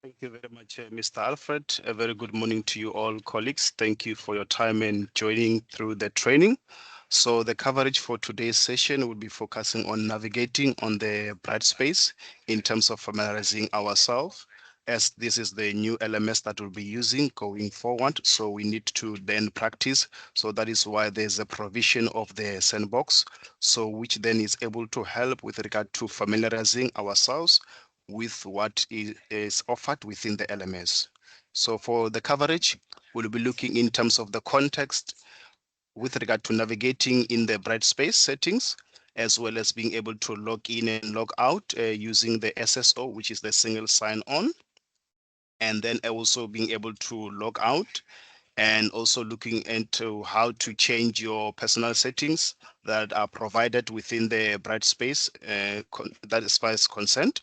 Thank you very much, Mr. Alfred. A very good morning to you all, colleagues. Thank you for your time and joining through the training. So the coverage for today's session will be focusing on navigating on the Brightspace in terms of familiarizing ourselves, as this is the new LMS that we'll be using going forward. So we need to then practice. So that is why there's a provision of the sandbox, so which then is able to help with regard to familiarizing ourselves with what is offered within the LMS. So for the coverage, we'll be looking in terms of the context with regard to navigating in the Brightspace settings, as well as being able to log in and log out using the SSO, which is the single sign-on, and then also being able to log out, and also looking into how to change your personal settings that are provided within the Brightspace that is by consent,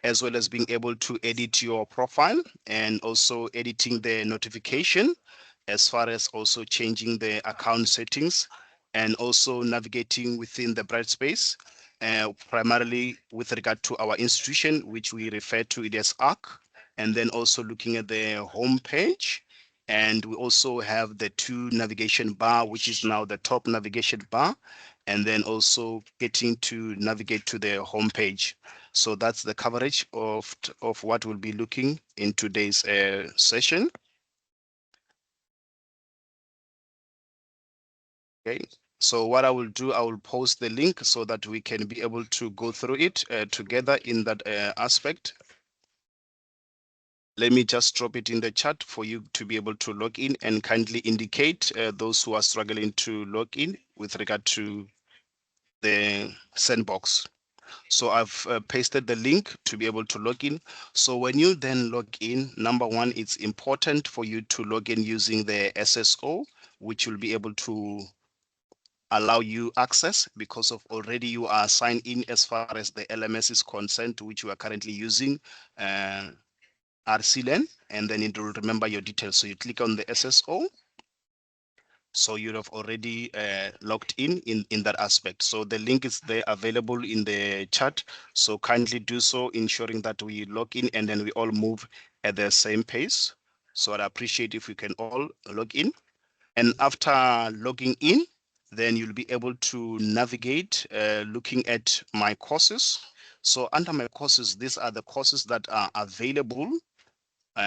as well as being able to edit your profile and also editing the notification, as far as also changing the account settings and also navigating within the Brightspace, primarily with regard to our institution, which we refer to it as ARC, and then also looking at the home page. And we also have the two navigation bar, which is now the top navigation bar, and then also getting to navigate to the home page. So that's the coverage of what we'll be looking in today's session. Okay. So what I will do, I will post the link so that we can be able to go through it together in that aspect. Let me just drop it in the chat for you to be able to log in, and kindly indicate those who are struggling to log in with regard to the sandbox. So I've pasted the link to be able to log in. So when you then log in, number one, it's important for you to log in using the SSO, which will be able to allow you access because of already you are signed in as far as the LMS is concerned, which you are currently using RCLAN, and then it will remember your details. So you click on the SSO. So you'd have already logged in that aspect. So the link is there available in the chat. So kindly do so, ensuring that we log in and then we all move at the same pace. So I'd appreciate if we can all log in. And after logging in, then you'll be able to navigate looking at my courses. So under my courses, these are the courses that are available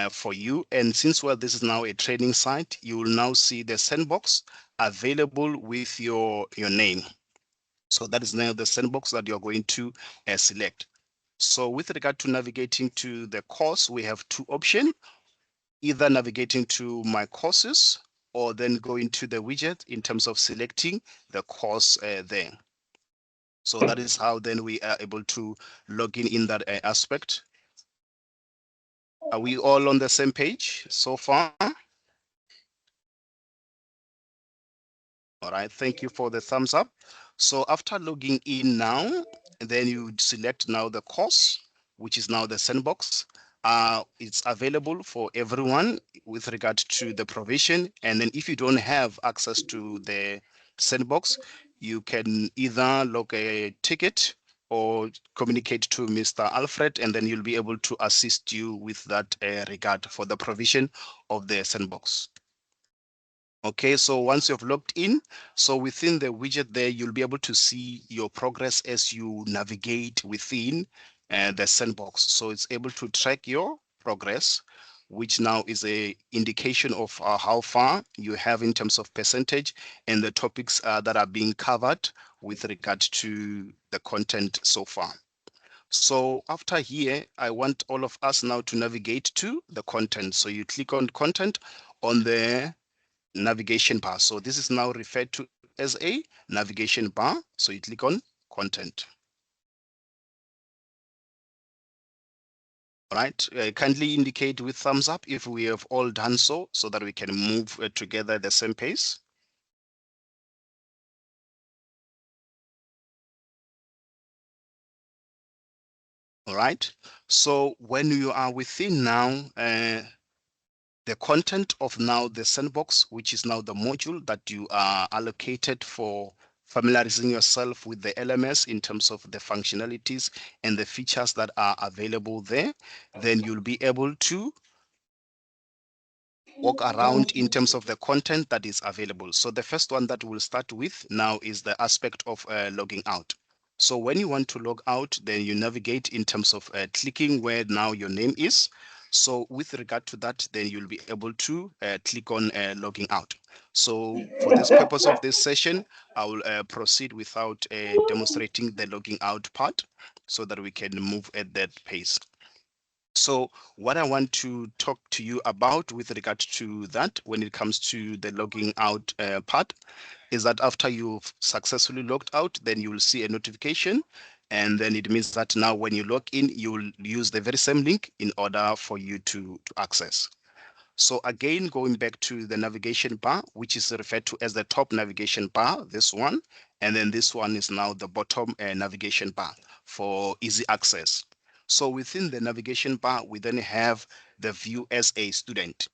for you. And since this is now a training site, you will now see the sandbox available with your name. So that is now the sandbox that you're going to select. So with regard to navigating to the course, we have two options, either navigating to my courses or then going to the widget in terms of selecting the course there. So that is how then we are able to log in that aspect. Are we all on the same page so far? All right, thank you for the thumbs up. So after logging in now, then you select now the course, which is now the sandbox. It's available for everyone with regard to the provision. And then if you don't have access to the sandbox, you can either log a ticket or communicate to Mr. Alfred, and then you'll be able to assist you with that regard for the provision of the sandbox. Okay, so once you've logged in, so within the widget there, you'll be able to see your progress as you navigate within the sandbox. So it's able to track your progress, which now is a indication of how far you have in terms of percentage and the topics that are being covered with regard to the content so far. So after here, I want all of us now to navigate to the content. So you click on content on the navigation bar. So this is now referred to as a navigation bar. So you click on content. All right, kindly indicate with thumbs up if we have all done so that we can move together at the same pace. All right, so when you are within now the content of now the sandbox, which is now the module that you are allocated for familiarizing yourself with the LMS in terms of the functionalities and the features that are available there, then you'll be able to walk around in terms of the content that is available. So the first one that we'll start with now is the aspect of logging out. So when you want to log out, then you navigate in terms of clicking where now your name is. So with regard to that, then you'll be able to click on logging out. So for this purpose of this session, I will proceed without demonstrating the logging out part so that we can move at that pace. So what I want to talk to you about with regard to that when it comes to the logging out part is that after you've successfully logged out, then you will see a notification. And then it means that now when you log in, you will use the very same link in order for you to access. So again, going back to the navigation bar, which is referred to as the top navigation bar, this one, and then this one is now the bottom navigation bar for easy access. So within the navigation bar, we then have the view as a student.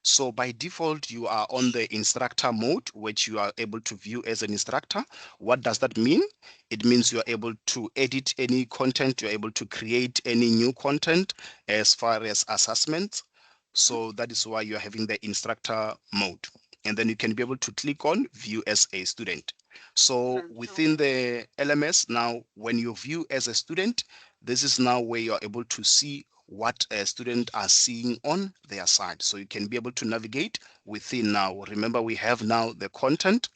So by default, you are on the instructor mode, which you are able to view as an instructor. What does that mean? It means you are able to edit any content, you're able to create any new content as far as assessments. So that is why you're having the instructor mode. And then you can be able to click on view as a student. So within the LMS now, when you view as a student, this is now where you're able to see what a student are seeing on their side. So you can be able to navigate within now. Remember, we have now the content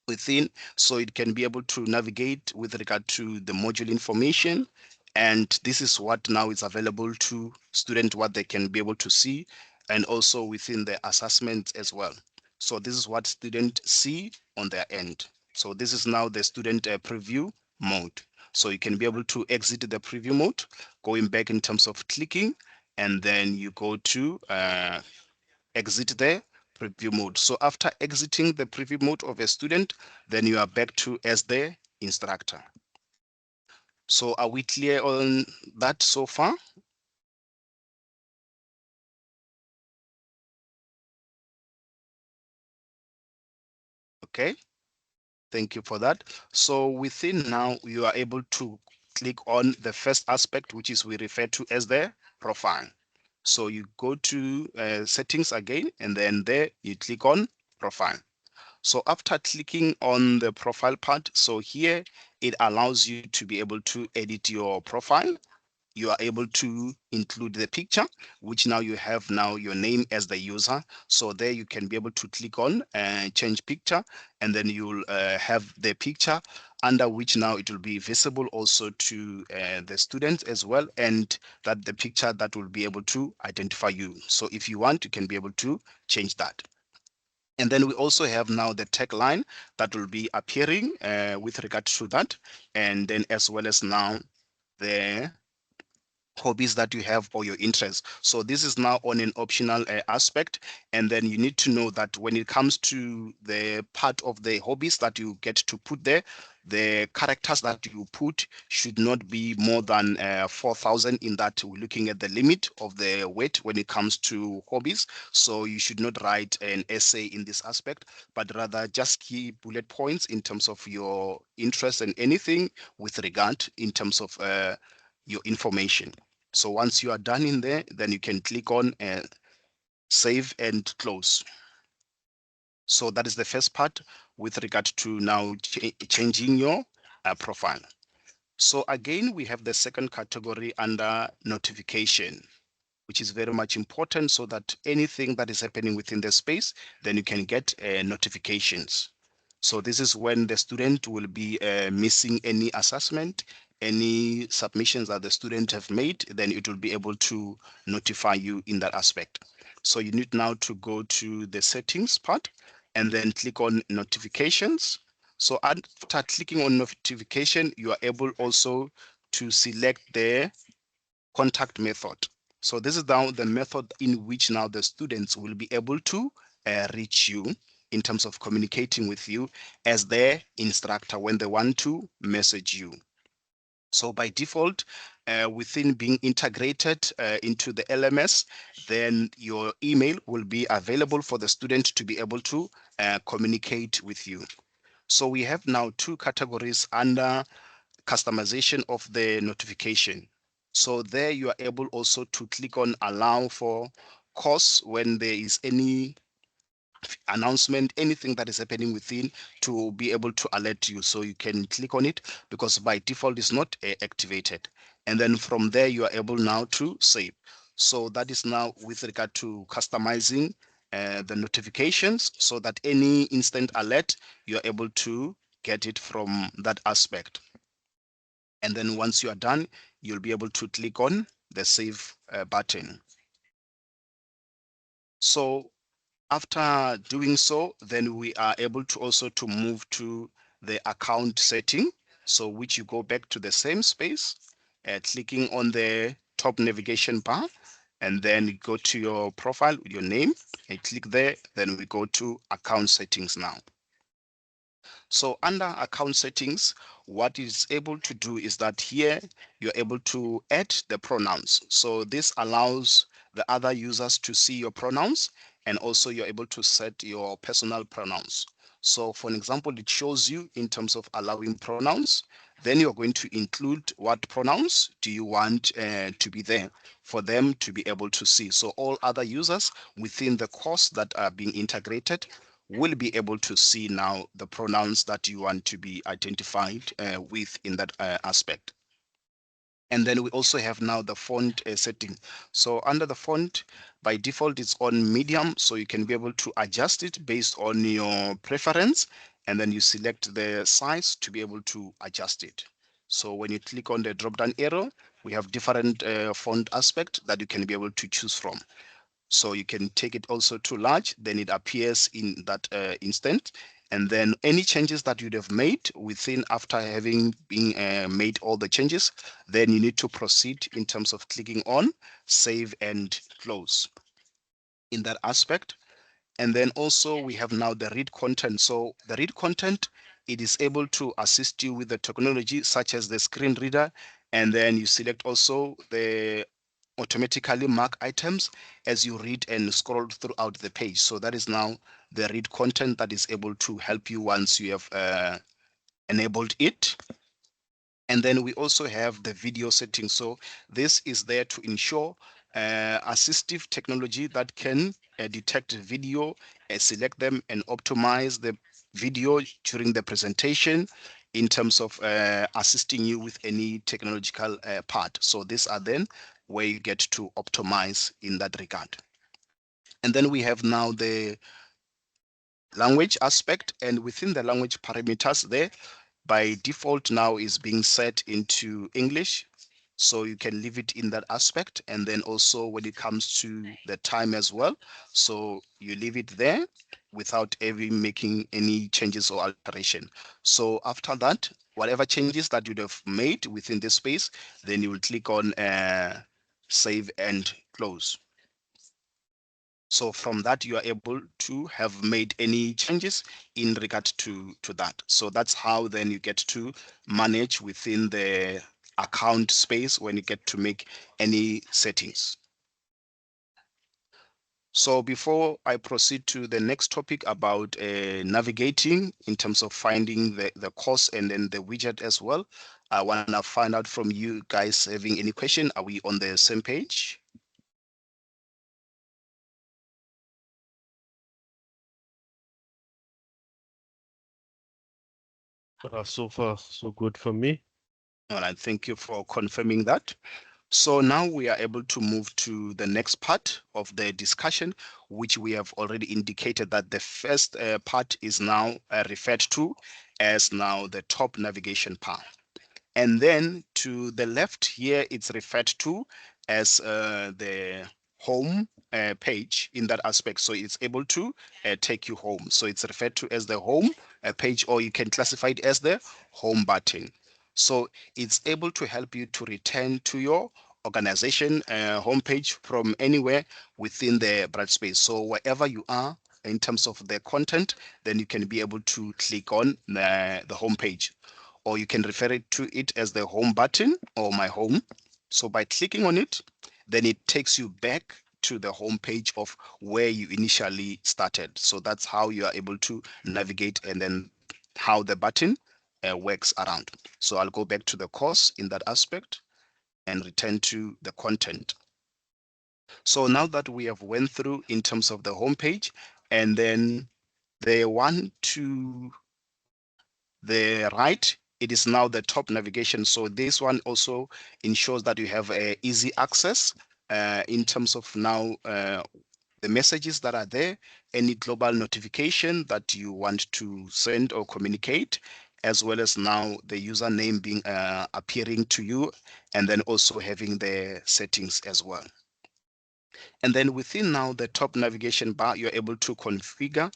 within, so it can be able to navigate with regard to the module information. And this is what now is available to students, what they can be able to see, and also within the assessments as well. So this is what students see on their end. So this is now the student preview mode. So you can be able to exit the preview mode, going back in terms of clicking, and then you go to exit the preview mode. So after exiting the preview mode of a student, then you are back to as the instructor. So are we clear on that so far? Okay, thank you for that. So within now, you are able to click on the first aspect, which is we refer to as the profile. So you go to settings again, and then there you click on profile. So after clicking on the profile part, so here it allows you to be able to edit your profile. You are able to include the picture, which now you have now your name as the user. So there you can be able to click on change picture, and then you'll have the picture under which now it will be visible also to the students as well, and that the picture that will be able to identify you. So if you want, you can be able to change that. And then we also have now the tagline that will be appearing with regard to that. And then as well as now the hobbies that you have or your interests. So this is now on an optional aspect. And then you need to know that when it comes to the part of the hobbies that you get to put there, the characters that you put should not be more than 4,000. In that, we're looking at the limit of the weight when it comes to hobbies. So you should not write an essay in this aspect, but rather just key bullet points in terms of your interest and anything with regard in terms of your information. So once you are done in there, then you can click on save and close. So that is the first part with regard to now changing your profile. So again, we have the second category under notification, which is very much important so that anything that is happening within the space, then you can get notifications. So this is when the student will be missing any assessment, any submissions that the student have made, then it will be able to notify you in that aspect. So you need now to go to the settings part and then click on notifications. So after clicking on notification, you are able also to select the contact method. So this is now the method in which now the students will be able to reach you in terms of communicating with you as their instructor when they want to message you. So by default, within being integrated into the LMS, then your email will be available for the student to be able to communicate with you. So we have now two categories under customization of the notification. So there you are able also to click on allow for course when there is any announcement, anything that is happening within, to be able to alert you. So you can click on it because by default it's not activated. And then from there you are able now to save. So that is now with regard to customizing the notifications so that any instant alert, you're able to get it from that aspect. And then once you are done, you'll be able to click on the save button. So after doing so, then we are able to also to move to the account setting. So which you go back to the same space, clicking on the top navigation bar, and then go to your profile with your name and click there. Then we go to account settings now. So under account settings, what it's able to do is that here you're able to add the pronouns. So this allows the other users to see your pronouns, and also you're able to set your personal pronouns. So for an example, it shows you in terms of allowing pronouns, then you're going to include what pronouns do you want to be there for them to be able to see. So all other users within the course that are being integrated will be able to see now the pronouns that you want to be identified with in that aspect. And then we also have now the font setting. So under the font, by default, it's on medium, so you can be able to adjust it based on your preference, and then you select the size to be able to adjust it. So when you click on the drop-down arrow, we have different font aspect that you can be able to choose from. So you can take it also to large, then it appears in that instant. And then any changes that you'd have made within after having been made all the changes, then you need to proceed in terms of clicking on save and close in that aspect. And then also we have now the read content. So the read content, it is able to assist you with the technology such as the screen reader. And then you select also the automatically mark items as you read and scroll throughout the page. So that is now the read content that is able to help you once you have enabled it. And then we also have the video settings. So this is there to ensure assistive technology that can detect video, select them and optimize the video during the presentation in terms of assisting you with any technological part. So these are then where you get to optimize in that regard. And then we have now the language aspect, and within the language parameters there, by default now is being set into English. So you can leave it in that aspect. And then also when it comes to the time as well, so you leave it there without ever making any changes or alteration. So after that, whatever changes that you'd have made within this space, then you will click on save and close. So from that, you are able to have made any changes in regard to that. So that's how then you get to manage within the account space when you get to make any settings. So before I proceed to the next topic about navigating in terms of finding the course and then the widget as well, I want to find out from you guys having any question. Are we on the same page? So far, so good for me. All right, thank you for confirming that. So now we are able to move to the next part of the discussion, which we have already indicated that the first part is now referred to as now the top navigation path. And then to the left here, it's referred to as the home page in that aspect. So it's able to take you home. So it's referred to as the home page, or you can classify it as the home button. So it's able to help you to return to your organization homepage from anywhere within the Brightspace. So wherever you are in terms of the content, then you can be able to click on the homepage, or you can refer it to it as the home button or my home. So by clicking on it, then it takes you back to the home page of where you initially started. So that's how you are able to navigate and then how the button works around. So I'll go back to the course in that aspect and return to the content. So now that we have went through in terms of the homepage, and then the one to the right, it is now the top navigation. So this one also ensures that you have easy access in terms of now the messages that are there, any global notification that you want to send or communicate, as well as now the username being appearing to you, and then also having the settings as well. And then within now the top navigation bar, you're able to configure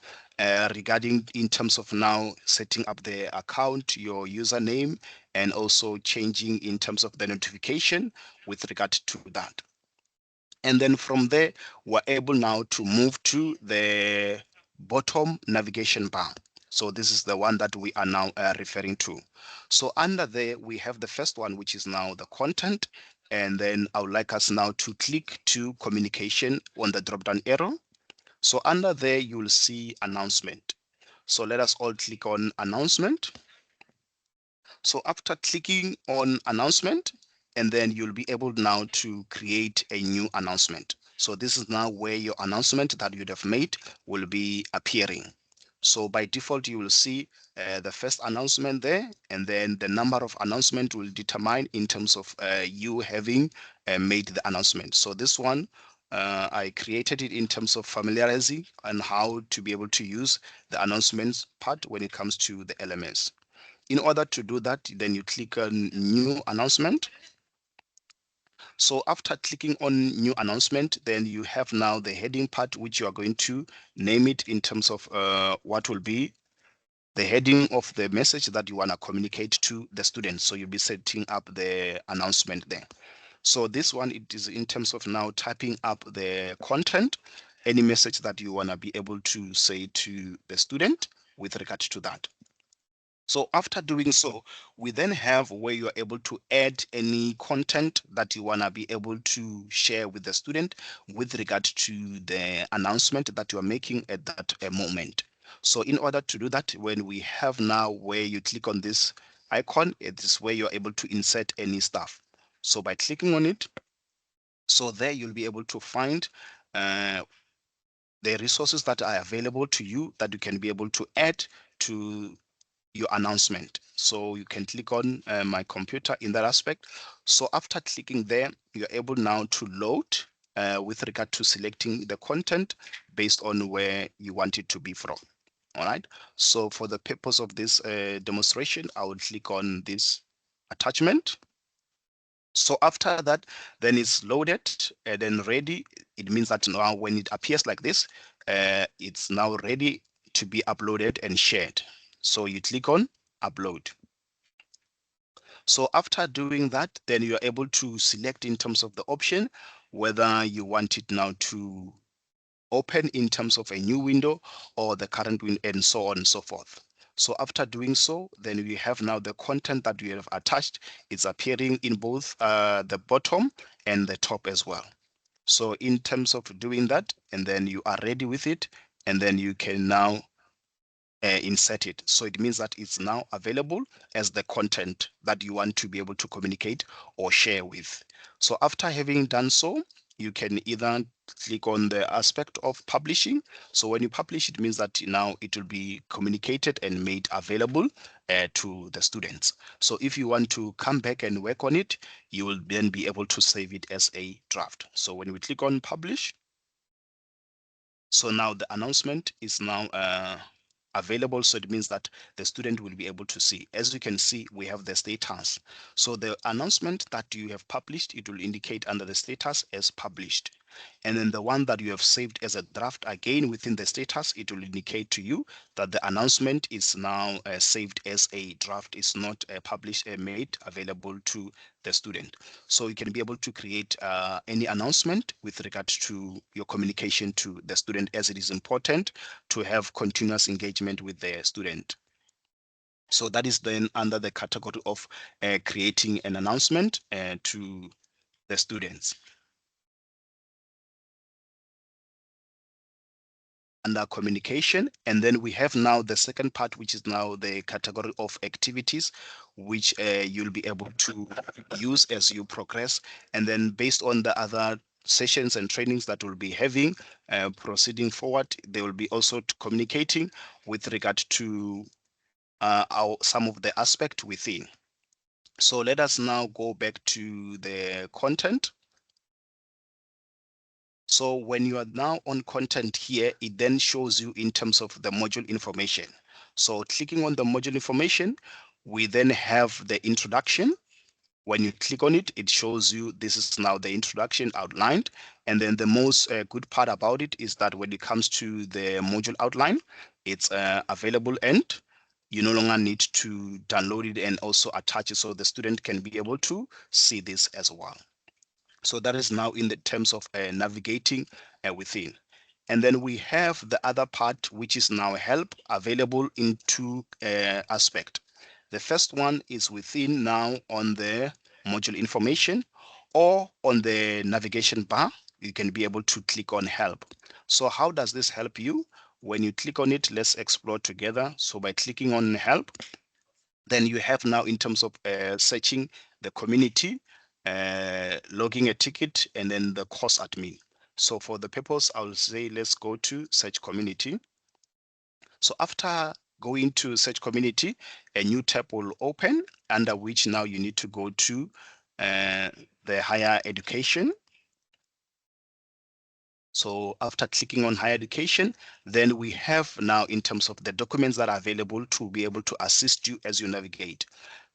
regarding in terms of now setting up the account, your username, and also changing in terms of the notification with regard to that. And then from there, we're able now to move to the bottom navigation bar. So this is the one that we are now referring to. So under there, we have the first one, which is now the content. And then I would like us now to click to communication on the drop-down arrow. So under there, you will see announcement. So let us all click on announcement. So after clicking on announcement, and then you'll be able now to create a new announcement. So this is now where your announcement that you'd have made will be appearing. So by default, you will see the first announcement there, and then the number of announcement will determine in terms of you having made the announcement. So this one, I created it in terms of familiarizing and how to be able to use the announcements part when it comes to the LMS. In order to do that, then you click on new announcement. So after clicking on new announcement, then you have now the heading part, which you are going to name it in terms of what will be the heading of the message that you want to communicate to the students. So you'll be setting up the announcement there. So this one, it is in terms of now typing up the content, any message that you want to be able to say to the student with regard to that. So after doing so, we then have where you're able to add any content that you want to be able to share with the student with regard to the announcement that you are making at that moment. So in order to do that, when we have now where you click on this icon, it is where you're able to insert any stuff. So by clicking on it, so there you'll be able to find the resources that are available to you that you can be able to add to your announcement. So you can click on my computer in that aspect. So after clicking there, you're able now to load with regard to selecting the content based on where you want it to be from. All right. So for the purpose of this demonstration, I will click on this attachment. So after that, then it's loaded and then ready. It means that now when it appears like this, it's now ready to be uploaded and shared. So you click on upload. So after doing that, then you're able to select in terms of the option, whether you want it now to open in terms of a new window or the current window and so on and so forth. So after doing so, then we have now the content that we have attached. It's appearing in both the bottom and the top as well. So in terms of doing that, and then you are ready with it, and then you can now insert it. So it means that it's now available as the content that you want to be able to communicate or share with. So after having done so, you can either click on the aspect of publishing. So when you publish, it means that now it will be communicated and made available to the students. So if you want to come back and work on it, you will then be able to save it as a draft. So when we click on publish, so now the announcement is now available. So it means that the student will be able to see. As you can see, we have the status. So the announcement that you have published, it will indicate under the status as published. And then the one that you have saved as a draft, again within the status, it will indicate to you that the announcement is now saved as a draft, is not published, made available to the student. So you can be able to create any announcement with regard to your communication to the student, as it is important to have continuous engagement with the student. So that is then under the category of creating an announcement to the students. under communication. And then we have now the second part, which is now the category of activities, which you'll be able to use as you progress. And then based on the other sessions and trainings that we'll be having, proceeding forward, they will be also communicating with regard to some of the aspect within. So let us now go back to the content. So when you are now on content here, it then shows you in terms of the module information. So clicking on the module information, we then have the introduction. When you click on it, it shows you this is now the introduction outlined. And then the most good part about it is that when it comes to the module outline, it's available and you no longer need to download it and also attach it so the student can be able to see this as well. So that is now in the terms of navigating within. And then we have the other part, which is now help, available in two aspects. The first one is within now on the module information or on the navigation bar, you can be able to click on help. So how does this help you? When you click on it, let's explore together. So by clicking on help, then you have now in terms of searching the community, logging a ticket, and then the course admin. So for the purpose, I'll say let's go to search community. So after going to search community, a new tab will open under which now you need to go to the higher education. So after clicking on higher education, then we have now in terms of the documents that are available to be able to assist you as you navigate.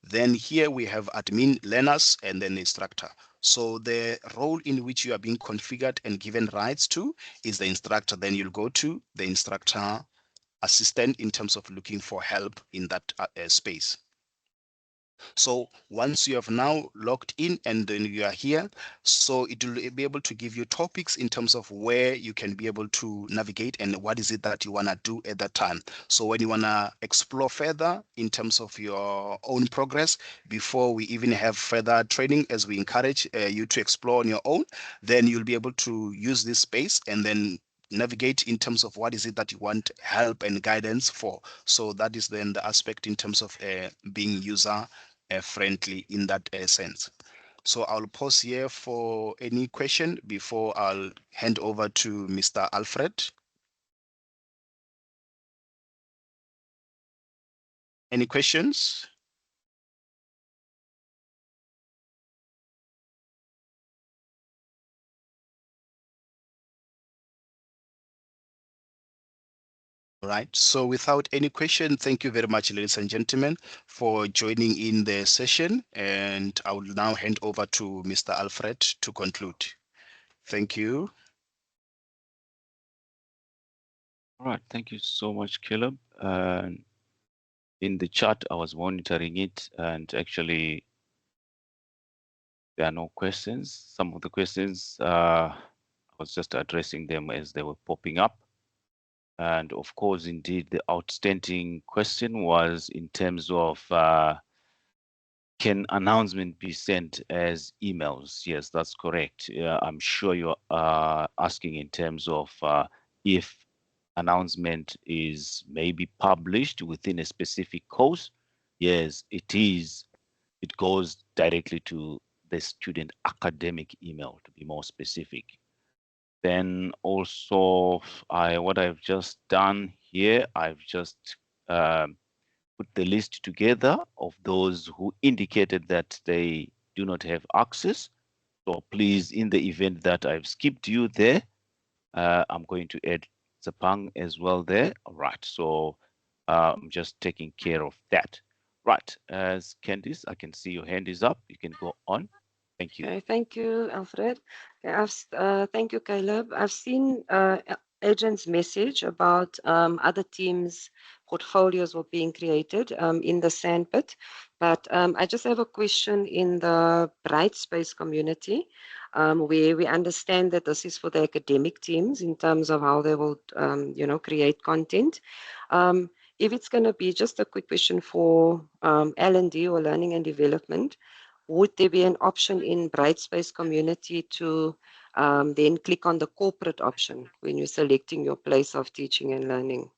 Then here we have admin, learners, and then instructor. So the role in which you are being configured and given rights to is the instructor. Then you'll go to the instructor assistant in terms of looking for help in that space. So once you have now logged in and then you are here, so it will be able to give you topics in terms of where you can be able to navigate and what is it that you want to do at that time. So when you want to explore further in terms of your own progress, before we even have further training, as we encourage you to explore on your own, then you'll be able to use this space and then navigate in terms of what is it that you want help and guidance for. So that is then the aspect in terms of being user friendly in that sense. So I'll pause here for any question before I'll hand over to Mr. Alfred. Any questions? Right. So without any question, thank you very much, ladies and gentlemen, for joining in the session. And I will now hand over to Mr. Alfred to conclude. Thank you. All right. Thank you so much, Caleb. In the chat, I was monitoring it, and actually, there are no questions. Some of the questions, I was just addressing them as they were popping up. And of course, indeed, the outstanding question was in terms of can announcement be sent as emails? Yes, that's correct. I'm sure you're asking in terms of if announcement is maybe published within a specific course. Yes, it is. It goes directly to the student academic email, to be more specific. Then also, what I've just done here, I've just put the list together of those who indicated that they do not have access. So please, in the event that I've skipped you there, I'm going to add Zapang as well there. All right, so I'm just taking care of that. Right, as Candice, I can see your hand is up. You can go on. Thank you. Okay, thank you, Alfred. Okay, thank you, Caleb. I've seen Agent's message about other teams' portfolios were being created in the Sandpit, but I just have a question in the Brightspace community, where we understand that this is for the academic teams in terms of how they will, create content. If it's going to be just a quick question for L&D or learning and development, would there be an option in Brightspace community to then click on the corporate option when you're selecting your place of teaching and learning.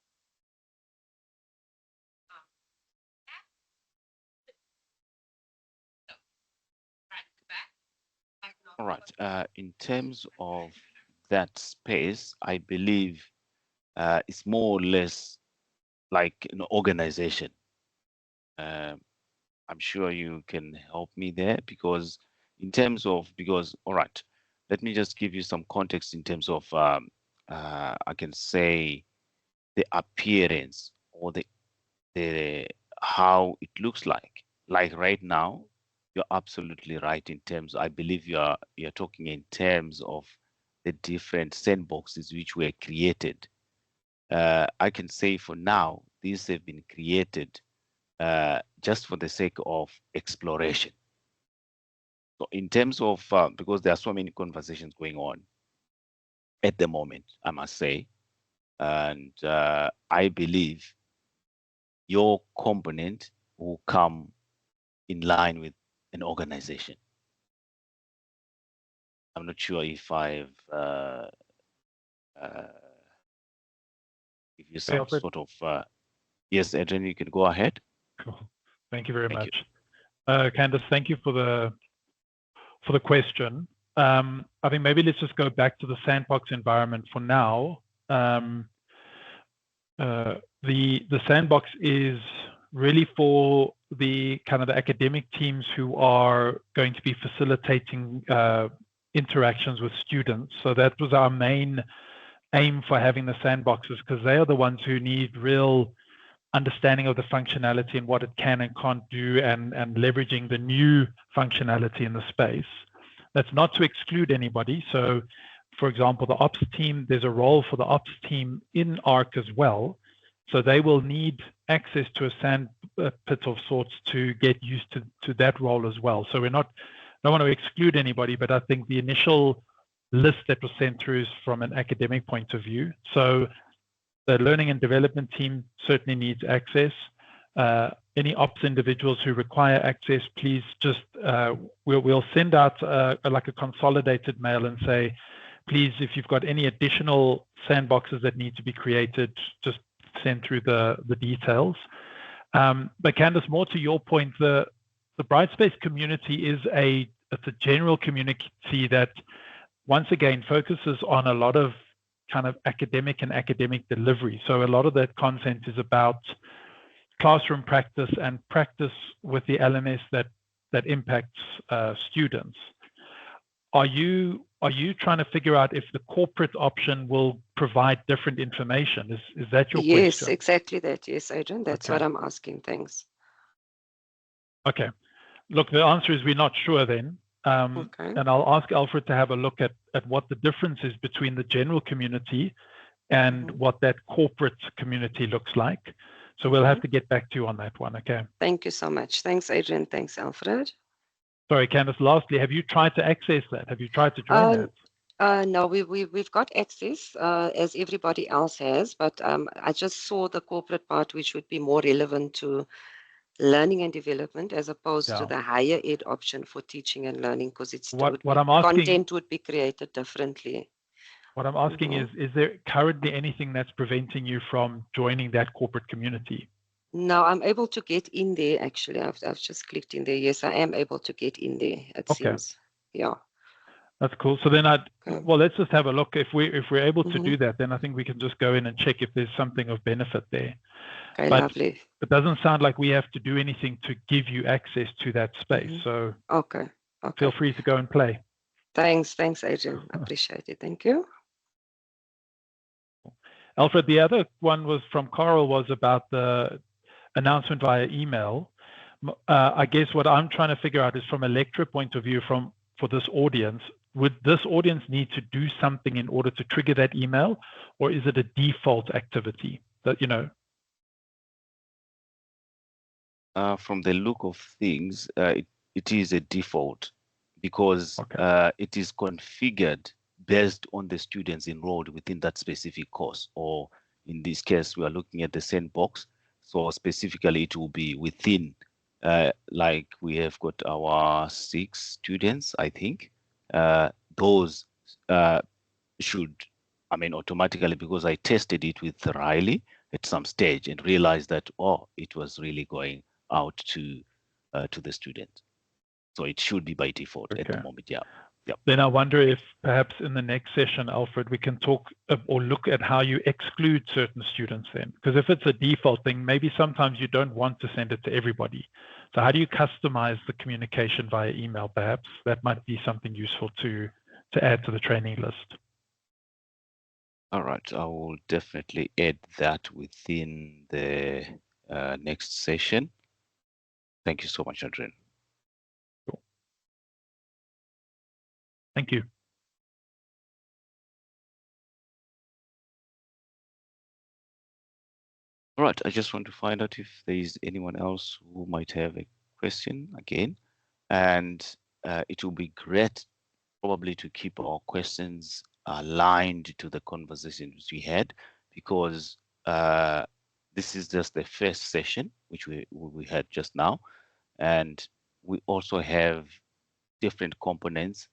All right. In terms of that space, I believe it's more or less like an organization. I'm sure you can help me there because in terms of, all right, let me just give you some context in terms of, I can say the appearance or the how it looks like. Like right now, you're absolutely right in terms, I believe you're talking in terms of the different sandboxes which were created. I can say for now, these have been created just for the sake of exploration. So in terms of, because there are so many conversations going on at the moment, I must say, and I believe your component will come in line with an organization. I'm not sure if I've give you some Alfred. sort of, yes, Adrian, you can go ahead. Cool. Thank you very Thank much. Candace, thank you for the question. I think maybe let's just go back to the sandbox environment for now. The sandbox is really for the kind of the academic teams who are going to be facilitating interactions with students. So that was our main aim for having the sandboxes, because they are the ones who need real understanding of the functionality and what it can and can't do, and leveraging the new functionality in the space. That's not to exclude anybody. So for example, the ops team, there's a role for the ops team in ARC as well. So they will need access to a sand pit of sorts to get used to that role as well. So don't want to exclude anybody, but I think the initial list that was sent through is from an academic point of view. So the learning and development team certainly needs access. Any ops individuals who require access, please just, we'll send out like a consolidated mail and say, please, if you've got any additional sandboxes that need to be created, just send through the details. But Candace, more to your point, the Brightspace community is it's a general community that once again focuses on a lot of kind of academic delivery. So a lot of that content is about classroom practice and practice with the LMS that impacts students. Are you trying to figure out if the corporate option will provide different information? Is that your question? Yes, exactly that. Yes, Adrian, that's what I'm asking. Thanks. Okay. Look, the answer is we're not sure then. Okay. And I'll ask Alfred to have a look at what the difference is between the general community and what that corporate community looks like. So we'll have to get back to you on that one, okay? Thank you so much. Thanks, Adrian. Thanks, Alfred. Sorry, Candace, lastly, have you tried to access that? Have you tried to join that? No, we've got access as everybody else has, but I just saw the corporate part, which would be more relevant to learning and development as opposed to the higher ed option for teaching and learning, because it's content would be created differently. What I'm asking is there currently anything that's preventing you from joining that corporate community? No, I'm able to get in there. Actually, I've just clicked in there. Yes, I am able to get in there. It seems. Yeah. That's cool. So then well, let's just have a look. If we're able to do that, then I think we can just go in and check if there's something of benefit there. Okay, but lovely. It doesn't sound like we have to do anything to give you access to that space. So okay. Feel free to go and play. Thanks, Adrian. Appreciate it. Thank you. Alfred, the other one was from Carl, was about the announcement via email. I guess what I'm trying to figure out is from a lecturer point of view, for this audience, would this audience need to do something in order to trigger that email, or is it a default activity that, From the look of things, it is a default because it is configured based on the students enrolled within that specific course, or in this case, we are looking at the sandbox. So specifically, it will be within, like we have got our 6 students, I think. Those should, I mean, automatically, because I tested it with Riley at some stage and realized that, oh, it was really going out to the student. So it should be by default at the moment. Yeah. Yep. Then I wonder if perhaps in the next session, Alfred, we can talk or look at how you exclude certain students then. Because if it's a default thing, maybe sometimes you don't want to send it to everybody. So how do you customize the communication via email, perhaps? That might be something useful to add to the training list. All right, I will definitely add that within the next session. Thank you so much, Adrian. Cool. Thank you. All right, I just want to find out if there is anyone else who might have a question again. And it will be great probably to keep our questions aligned to the conversations we had, because this is just the first session, which we had just now. And we also have different components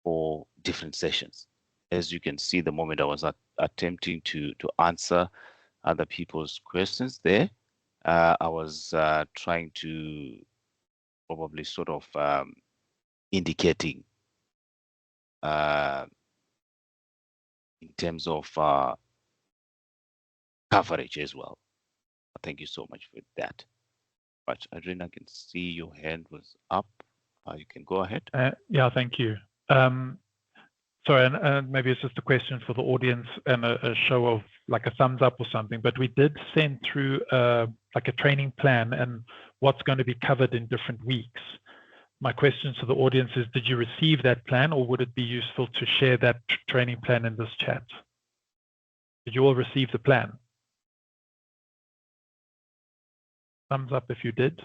for different sessions. As you can see, the moment I was attempting to answer other people's questions there, I was trying to probably sort of indicating in terms of coverage as well. Thank you so much for that. But Adrian, I can see your hand was up. You can go ahead. Yeah, thank you. Sorry, and maybe it's just a question for the audience and a show of like a thumbs up or something, but we did send through like a training plan and what's going to be covered in different weeks. My question to the audience is, did you receive that plan, or would it be useful to share that training plan in this chat? Did you all receive the plan? Thumbs up if you did.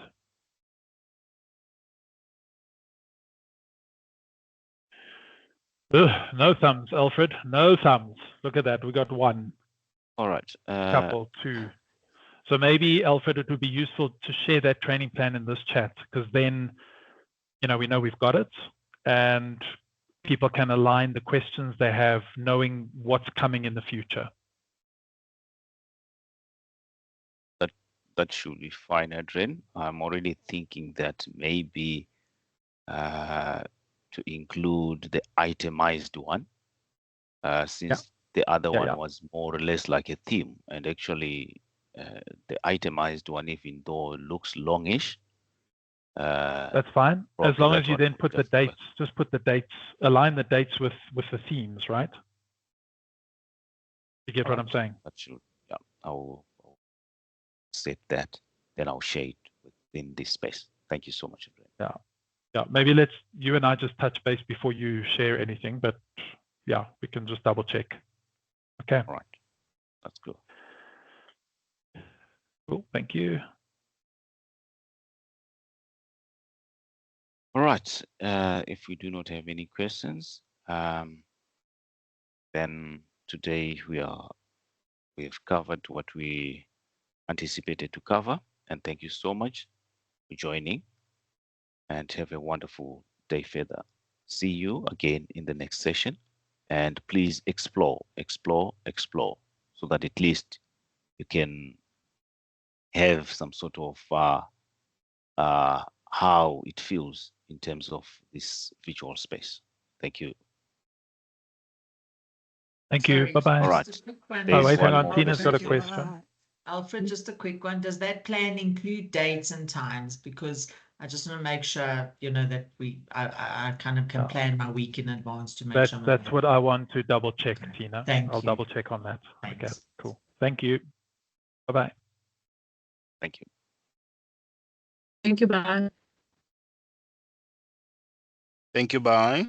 Ugh, no thumbs, Alfred. No thumbs. Look at that. We got one. All right. Couple, two. So maybe, Alfred, it would be useful to share that training plan in this chat, because then, you know, we know we've got it, and people can align the questions they have, knowing what's coming in the future. That should be fine, Adrian. I'm already thinking that maybe to include the itemized one, since the other one was more or less like a theme, and actually the itemized one, even though it looks longish, that's fine, as long as you then put the dates. Just put the dates, align the dates with the themes, right? You get what I'm saying? That should, yeah. I'll set that, then I'll share it within this space. Thank you so much, Adrian. Yeah, maybe you and I just touch base before you share anything, but yeah, we can just double check. Okay. All right, that's good. Cool, thank you. All right, if we do not have any questions, then today we've covered what we anticipated to cover, and thank you so much for joining, and have a wonderful day further. See you again in the next session, and please explore, so that at least you can have some sort of how it feels in terms of this virtual space. Thank you. Thank you. Bye-bye. All right. Oh, wait, hang on. Tina's got a question. Alfred, just a quick one. Does that plan include dates and times? Because I just want to make sure, you know, that I kind of can plan my week in advance to make sure. That's what I want to double check, Tina. I'll double check on that. Thanks. Okay, cool. Thank you. Bye-bye. Thank you. Thank you, bye. Thank you, bye.